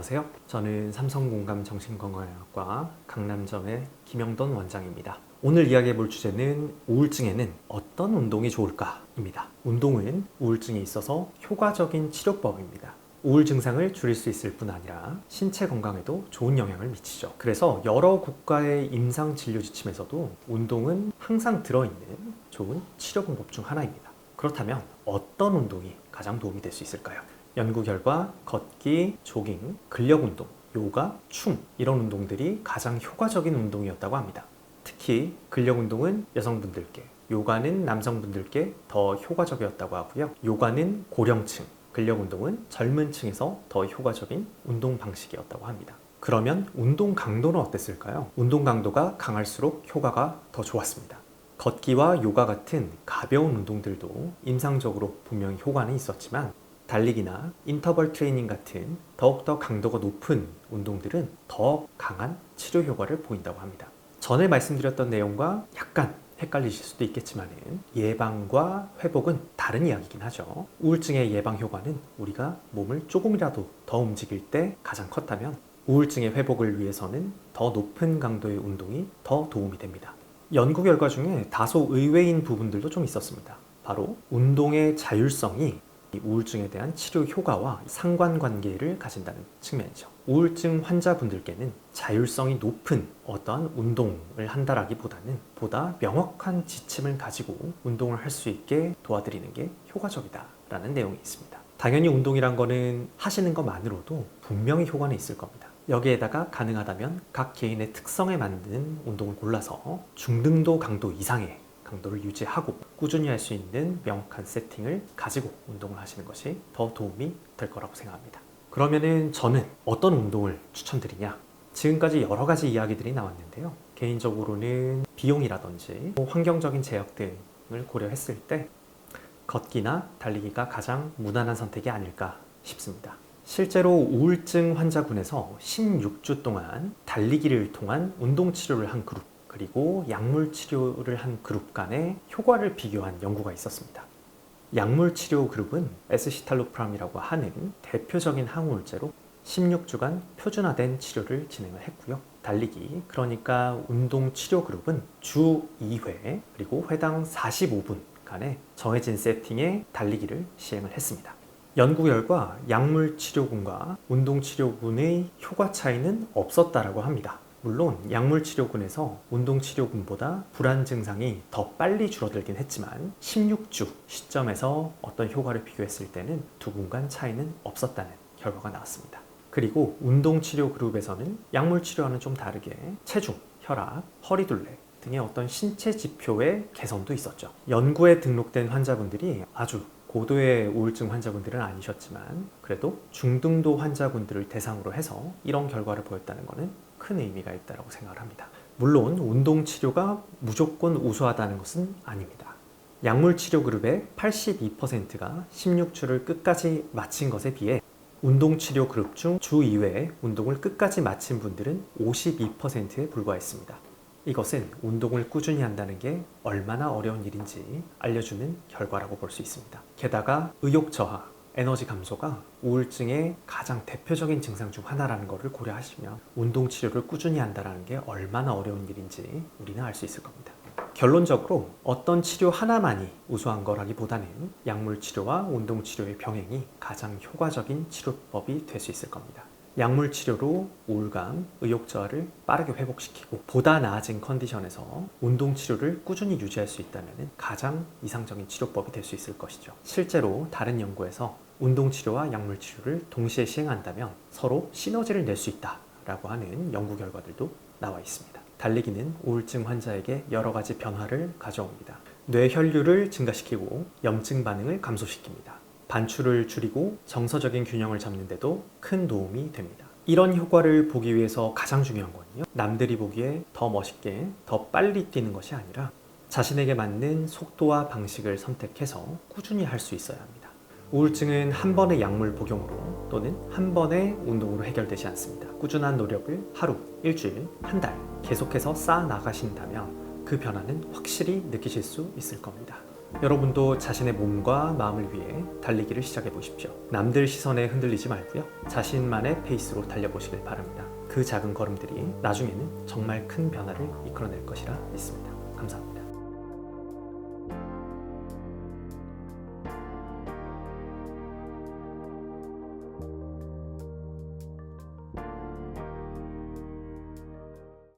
안녕하세요. 저는 삼성공감정신건강의학과 강남점의 김영돈 원장입니다. 오늘 이야기해 볼 주제는 우울증에는 어떤 운동이 좋을까입니다. 운동은 우울증에 있어서 효과적인 치료법입니다. 우울 증상을 줄일 수 있을 뿐 아니라 신체 건강에도 좋은 영향을 미치죠. 그래서 여러 국가의 임상 진료 지침에서도 운동은 항상 들어있는 좋은 치료 방법 중 하나입니다. 그렇다면 어떤 운동이 가장 도움이 될 수 있을까요? 연구 결과 걷기, 조깅, 근력 운동, 요가, 춤 이런 운동들이 가장 효과적인 운동이었다고 합니다. 특히 근력 운동은 여성분들께, 요가는 남성분들께 더 효과적이었다고 하고요. 요가는 고령층, 근력 운동은 젊은 층에서 더 효과적인 운동 방식이었다고 합니다. 그러면 운동 강도는 어땠을까요? 운동 강도가 강할수록 효과가 더 좋았습니다. 걷기와 요가 같은 가벼운 운동들도 임상적으로 분명히 효과는 있었지만 달리기나 인터벌 트레이닝 같은 더욱더 강도가 높은 운동들은 더 강한 치료 효과를 보인다고 합니다. 전에 말씀드렸던 내용과 약간 헷갈리실 수도 있겠지만 예방과 회복은 다른 이야기긴 하죠. 우울증의 예방 효과는 우리가 몸을 조금이라도 더 움직일 때 가장 컸다면 우울증의 회복을 위해서는 더 높은 강도의 운동이 더 도움이 됩니다. 연구 결과 중에 다소 의외인 부분들도 좀 있었습니다. 바로 운동의 자율성이 우울증에 대한 치료 효과와 상관관계를 가진다는 측면이죠. 우울증 환자분들께는 자율성이 높은 어떠한 운동을 한다라기보다는 보다 명확한 지침을 가지고 운동을 할 수 있게 도와드리는 게 효과적이다라는 내용이 있습니다. 당연히 운동이란 거는 하시는 것만으로도 분명히 효과는 있을 겁니다. 여기에다가 가능하다면 각 개인의 특성에 맞는 운동을 골라서 중등도 강도 이상의 강도를 유지하고 꾸준히 할 수 있는 명확한 세팅을 가지고 운동을 하시는 것이 더 도움이 될 거라고 생각합니다. 그러면은 저는 어떤 운동을 추천드리냐? 지금까지 여러 가지 이야기들이 나왔는데요. 개인적으로는 비용이라든지 환경적인 제약 등을 고려했을 때 걷기나 달리기가 가장 무난한 선택이 아닐까 싶습니다. 실제로 우울증 환자군에서 16주 동안 달리기를 통한 운동 치료를 한 그룹 그리고 약물 치료를 한 그룹 간의 효과를 비교한 연구가 있었습니다. 약물 치료 그룹은 에스시탈로프람이라고 하는 대표적인 항우울제로 16주간 표준화된 치료를 진행을 했고요. 달리기, 그러니까 운동 치료 그룹은 주 2회 그리고 회당 45분간의 정해진 세팅의 달리기를 시행을 했습니다. 연구 결과 약물 치료군과 운동 치료군의 효과 차이는 없었다라고 합니다. 물론 약물 치료군에서 운동 치료군보다 불안 증상이 더 빨리 줄어들긴 했지만 16주 시점에서 어떤 효과를 비교했을 때는 두 군 간 차이는 없었다는 결과가 나왔습니다. 그리고 운동 치료 그룹에서는 약물 치료와는 좀 다르게 체중, 혈압, 허리둘레 등의 어떤 신체 지표의 개선도 있었죠. 연구에 등록된 환자분들이 아주 고도의 우울증 환자분들은 아니셨지만 그래도 중등도 환자분들을 대상으로 해서 이런 결과를 보였다는 것은 큰 의미가 있다고 생각을 합니다. 물론 운동 치료가 무조건 우수하다는 것은 아닙니다. 약물 치료 그룹의 82%가 16주를 끝까지 마친 것에 비해 운동 치료 그룹 중 주 2회에 운동을 끝까지 마친 분들은 52%에 불과했습니다. 이것은 운동을 꾸준히 한다는 게 얼마나 어려운 일인지 알려주는 결과라고 볼 수 있습니다. 게다가 의욕 저하, 에너지 감소가 우울증의 가장 대표적인 증상 중 하나라는 것을 고려하시면 운동 치료를 꾸준히 한다는 게 얼마나 어려운 일인지 우리는 알 수 있을 겁니다. 결론적으로 어떤 치료 하나만이 우수한 거라기보다는 약물 치료와 운동 치료의 병행이 가장 효과적인 치료법이 될 수 있을 겁니다. 약물 치료로 우울감, 의욕 저하를 빠르게 회복시키고 보다 나아진 컨디션에서 운동 치료를 꾸준히 유지할 수 있다면 가장 이상적인 치료법이 될 수 있을 것이죠. 실제로 다른 연구에서 운동 치료와 약물 치료를 동시에 시행한다면 서로 시너지를 낼 수 있다라고 하는 연구 결과들도 나와 있습니다. 달리기는 우울증 환자에게 여러 가지 변화를 가져옵니다. 뇌 혈류를 증가시키고 염증 반응을 감소시킵니다. 반출을 줄이고 정서적인 균형을 잡는 데도 큰 도움이 됩니다. 이런 효과를 보기 위해서 가장 중요한 거는요. 남들이 보기에 더 멋있게, 더 빨리 뛰는 것이 아니라 자신에게 맞는 속도와 방식을 선택해서 꾸준히 할 수 있어야 합니다. 우울증은 한 번의 약물 복용으로 또는 한 번의 운동으로 해결되지 않습니다. 꾸준한 노력을 하루, 일주일, 한 달 계속해서 쌓아 나가신다면 그 변화는 확실히 느끼실 수 있을 겁니다. 여러분도 자신의 몸과 마음을 위해 달리기를 시작해 보십시오. 남들 시선에 흔들리지 말고요. 자신만의 페이스로 달려보시길 바랍니다. 그 작은 걸음들이 나중에는 정말 큰 변화를 이끌어낼 것이라 믿습니다. 감사합니다.